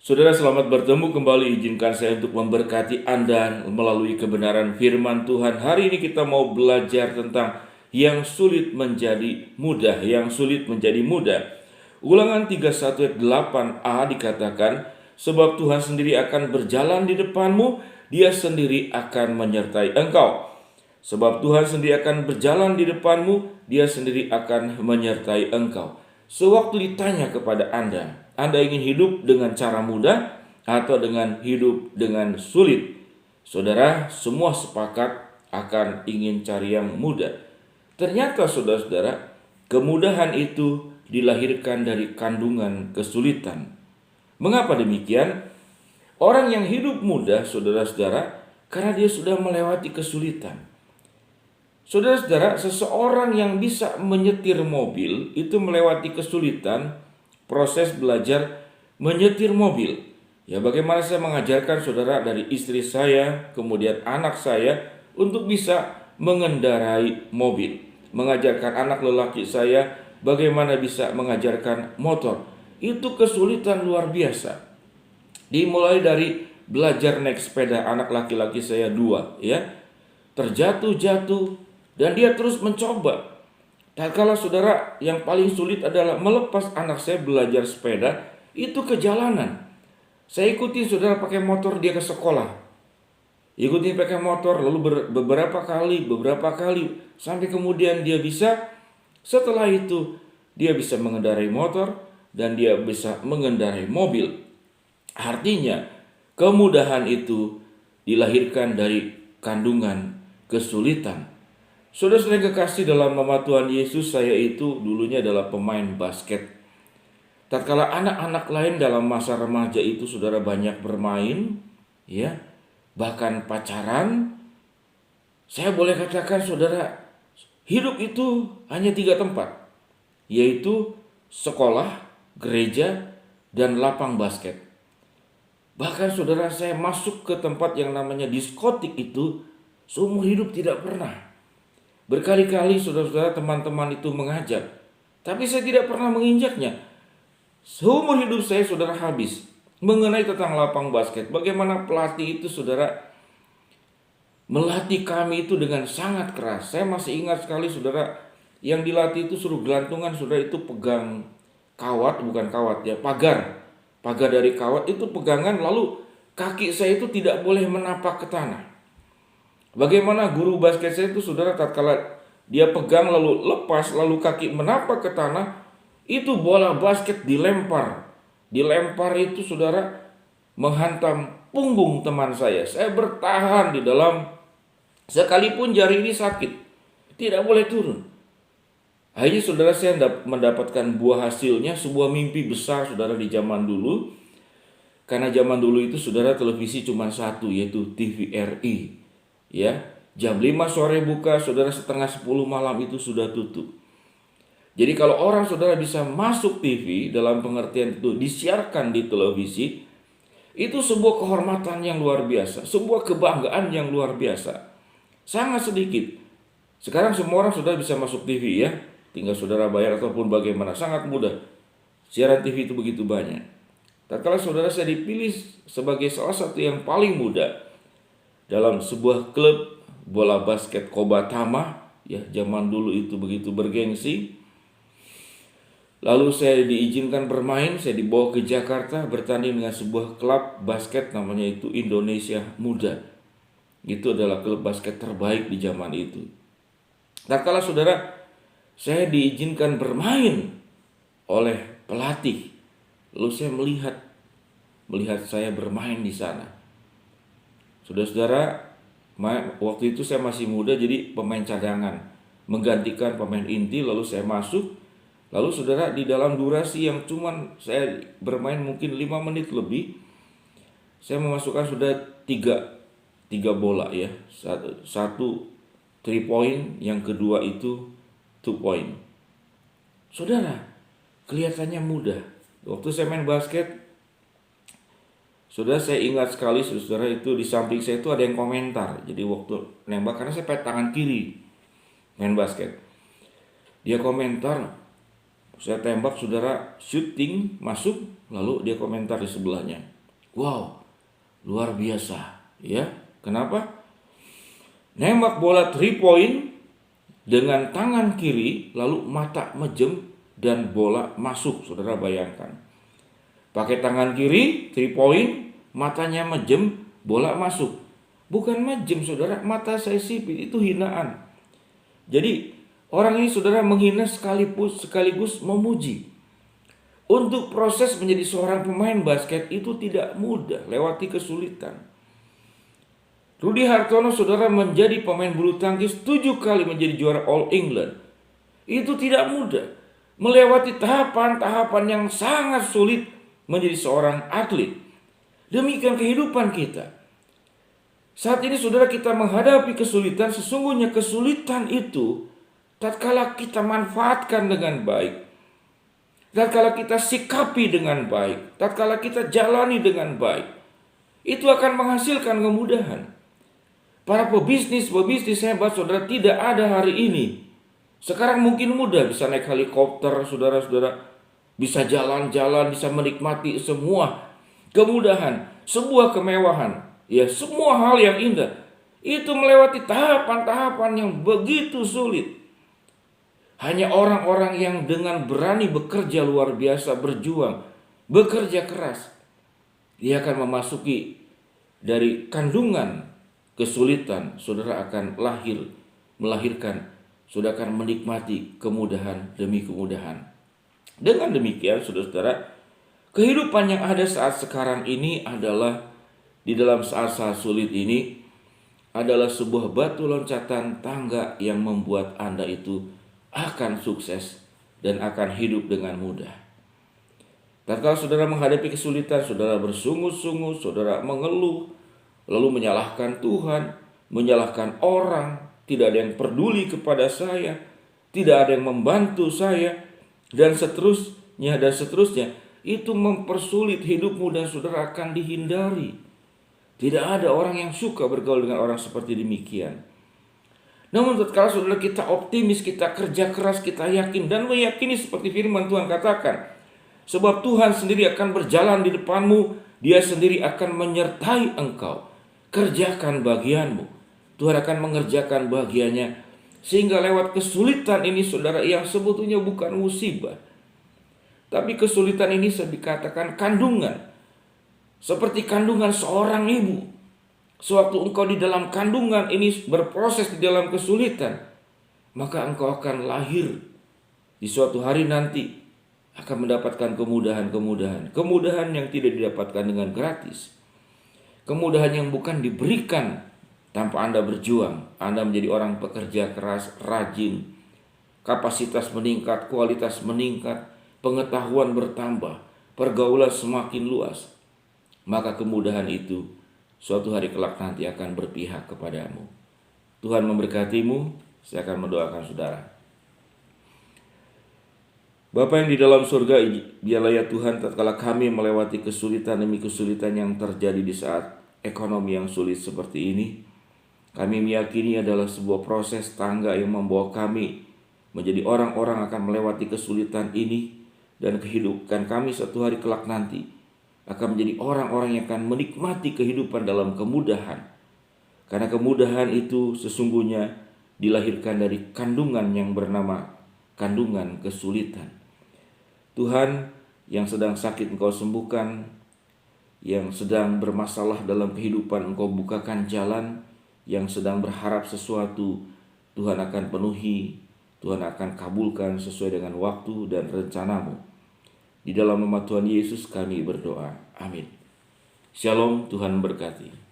Saudara, selamat bertemu kembali. Izinkan saya untuk memberkati Anda melalui kebenaran firman Tuhan. Hari ini kita mau belajar tentang yang sulit menjadi mudah, yang sulit menjadi mudah. Ulangan 31 ayat 8a dikatakan, sebab Tuhan sendiri akan berjalan di depanmu, Dia sendiri akan menyertai engkau. Sebab Tuhan sendiri akan berjalan di depanmu, Dia sendiri akan menyertai engkau. Sewaktu ditanya kepada Anda ingin hidup dengan cara mudah atau dengan hidup dengan sulit? Saudara, semua sepakat akan ingin cari yang mudah. Ternyata saudara-saudara, kemudahan itu dilahirkan dari kandungan kesulitan. Mengapa demikian? Orang yang hidup mudah, saudara-saudara, karena dia sudah melewati kesulitan. Saudara-saudara, seseorang yang bisa menyetir mobil itu melewati kesulitan proses belajar menyetir mobil. Ya, bagaimana saya mengajarkan saudara dari istri saya, kemudian anak saya untuk bisa mengendarai mobil. Mengajarkan anak lelaki saya bagaimana bisa mengajarkan motor. Itu kesulitan luar biasa. Dimulai dari belajar naik sepeda anak laki-laki saya 2, ya. Terjatuh-jatuh dan dia terus mencoba. Kalau saudara, yang paling sulit adalah melepas anak saya belajar sepeda itu ke jalanan. Saya ikuti saudara pakai motor dia ke sekolah. Ikuti pakai motor lalu beberapa kali sampai kemudian dia bisa. Setelah itu dia bisa mengendarai motor dan dia bisa mengendarai mobil. Artinya kemudahan itu dilahirkan dari kandungan kesulitan. Saudara-saudara yang kekasih dalam nama Tuhan Yesus, saya itu dulunya adalah pemain basket. Tatkala anak-anak lain dalam masa remaja itu saudara banyak bermain, ya, bahkan pacaran, saya boleh katakan saudara, hidup itu hanya 3 tempat, yaitu sekolah, gereja, dan lapang basket. Bahkan saudara, saya masuk ke tempat yang namanya diskotik itu seumur hidup tidak pernah. Berkali-kali saudara-saudara teman-teman itu mengajak, tapi saya tidak pernah menginjaknya. Seumur hidup saya saudara habis mengenai tentang lapang basket. Bagaimana pelatih itu saudara melatih kami itu dengan sangat keras. Saya masih ingat sekali saudara, yang dilatih itu suruh gelantungan, saudara itu pegang kawat, bukan kawat ya, pagar. Pagar dari kawat itu pegangan, lalu kaki saya itu tidak boleh menapak ke tanah. Bagaimana guru basket saya itu saudara, tatkala dia pegang lalu lepas, lalu kaki menapak ke tanah, itu bola basket dilempar. Dilempar itu saudara menghantam punggung teman saya. Saya bertahan di dalam, sekalipun jari ini sakit, tidak boleh turun. Akhirnya saudara, saya mendapatkan buah hasilnya, sebuah mimpi besar saudara di zaman dulu. Karena zaman dulu itu saudara televisi cuma satu, yaitu TVRI. Ya, jam 5 sore buka, saudara setengah 10 malam itu sudah tutup. Jadi kalau orang saudara bisa masuk TV dalam pengertian itu disiarkan di televisi, itu sebuah kehormatan yang luar biasa, sebuah kebanggaan yang luar biasa. Sangat sedikit. Sekarang semua orang sudah bisa masuk TV ya, tinggal saudara bayar ataupun bagaimana, sangat mudah. Siaran TV itu begitu banyak. Tatkala saudara saya dipilih sebagai salah satu yang paling muda dalam sebuah klub bola basket Kobatama, ya, zaman dulu itu begitu bergengsi. Lalu saya diizinkan bermain, saya dibawa ke Jakarta bertanding dengan sebuah klub basket namanya itu Indonesia Muda. Itu adalah klub basket terbaik di zaman itu. Tatkala saudara saya diizinkan bermain oleh pelatih, lalu saya melihat saya bermain di sana. Saudara-saudara, waktu itu saya masih muda, jadi pemain cadangan, menggantikan pemain inti, lalu saya masuk. Lalu saudara, di dalam durasi yang cuman saya bermain mungkin 5 menit lebih, saya memasukkan sudah tiga bola ya. Satu 3 point, yang kedua itu 2 point. Saudara, kelihatannya mudah. Waktu saya main basket, saudara, saya ingat sekali saudara, itu di samping saya itu ada yang komentar. Jadi waktu nembak, karena saya pakai tangan kiri main basket, dia komentar, saya tembak saudara, shooting masuk, lalu dia komentar di sebelahnya, Wow, luar biasa ya. Kenapa? Nembak bola 3 point dengan tangan kiri, lalu mata mejem dan bola masuk. Saudara bayangkan. Pakai tangan kiri 3 point, matanya mejem, bola masuk. Bukan mejem saudara, mata saya sipit, itu hinaan. Jadi orang ini saudara menghina sekaligus memuji. Untuk proses menjadi seorang pemain basket itu tidak mudah, lewati kesulitan. Rudy Hartono saudara menjadi pemain bulu tangkis 7 kali menjadi juara All England. Itu tidak mudah, melewati tahapan-tahapan yang sangat sulit menjadi seorang atlet. Demikian kehidupan kita. Saat ini saudara kita menghadapi kesulitan, sesungguhnya kesulitan itu tatkala kita manfaatkan dengan baik, tatkala kita sikapi dengan baik, tatkala kita jalani dengan baik, itu akan menghasilkan kemudahan. Para pebisnis hebat saudara tidak ada hari ini. Sekarang mungkin mudah bisa naik helikopter saudara-saudara, bisa jalan-jalan, bisa menikmati semua kemudahan, sebuah kemewahan. Ya, semua hal yang indah itu melewati tahapan-tahapan yang begitu sulit. Hanya orang-orang yang dengan berani bekerja luar biasa, berjuang, bekerja keras, dia akan memasuki dari kandungan kesulitan. Saudara akan melahirkan, saudara akan menikmati kemudahan demi kemudahan. Dengan demikian saudara-saudara, kehidupan yang ada saat sekarang ini adalah, di dalam saat-saat sulit ini, adalah sebuah batu loncatan tangga yang membuat Anda itu akan sukses dan akan hidup dengan mudah. Tatkala saudara menghadapi kesulitan, saudara bersungut-sungut, saudara mengeluh, lalu menyalahkan Tuhan, menyalahkan orang, tidak ada yang peduli kepada saya, tidak ada yang membantu saya, dan seterusnya, itu mempersulit hidupmu dan saudara akan dihindari. Tidak ada orang yang suka bergaul dengan orang seperti demikian. Namun tatkala saudara kita optimis, kita kerja keras, kita yakin dan meyakini seperti firman Tuhan katakan, sebab Tuhan sendiri akan berjalan di depanmu, Dia sendiri akan menyertai engkau. Kerjakan bagianmu, Tuhan akan mengerjakan bagiannya. Sehingga lewat kesulitan ini saudara, yang sebetulnya bukan musibah, tapi kesulitan ini saya dikatakan kandungan. Seperti kandungan seorang ibu. Sewaktu engkau di dalam kandungan ini berproses di dalam kesulitan, maka engkau akan lahir di suatu hari nanti, akan mendapatkan kemudahan yang tidak didapatkan dengan gratis. Kemudahan yang bukan diberikan tanpa Anda berjuang. Anda menjadi orang pekerja keras, rajin, kapasitas meningkat, kualitas meningkat, pengetahuan bertambah, pergaulan semakin luas. Maka kemudahan itu suatu hari kelak nanti akan berpihak kepadamu. Tuhan memberkatimu. Saya akan mendoakan saudara. Bapa yang di dalam surga, biarlah ya Tuhan, tatkala kami melewati kesulitan demi kesulitan yang terjadi di saat ekonomi yang sulit seperti ini, kami meyakini adalah sebuah proses tangga yang membawa kami menjadi orang-orang akan melewati kesulitan ini, dan kehidupan kami suatu hari kelak nanti akan menjadi orang-orang yang akan menikmati kehidupan dalam kemudahan. Karena kemudahan itu sesungguhnya dilahirkan dari kandungan yang bernama kandungan kesulitan. Tuhan, yang sedang sakit Engkau sembuhkan, yang sedang bermasalah dalam kehidupan Engkau bukakan jalan, yang sedang berharap sesuatu Tuhan akan penuhi, Tuhan akan kabulkan sesuai dengan waktu dan rencanamu. Di dalam nama Tuhan Yesus kami berdoa. Amin. Shalom, Tuhan berkati.